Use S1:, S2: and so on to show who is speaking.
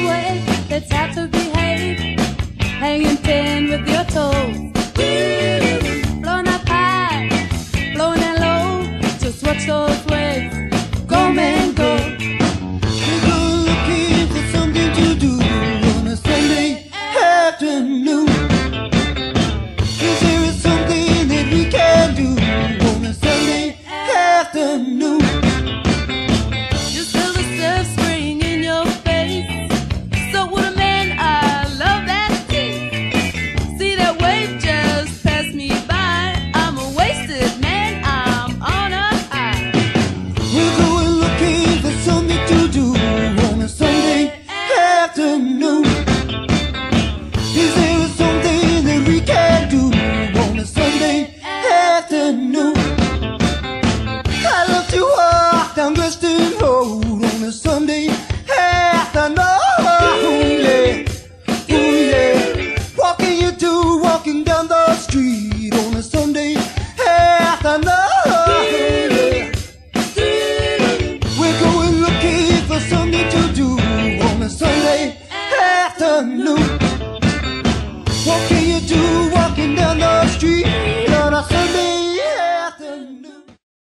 S1: way. Let's have to behave. Hanging 10 with your toes. Blowing up high, blowing down low. Just watch those waves. Go, man, go.
S2: We're going looking for something to do on a Sunday afternoon. Is there something that we can do on a Sunday afternoon?
S1: You feel the surf spring in your face. So would a man, I love that taste. See that wave just pass me by. I'm a wasted man, I'm on a high.
S2: We're going looking for something to do on a Sunday afternoon. Is there something that we can do on a Sunday afternoon? I love to walk down Western Road on a Sunday afternoon. Yeah.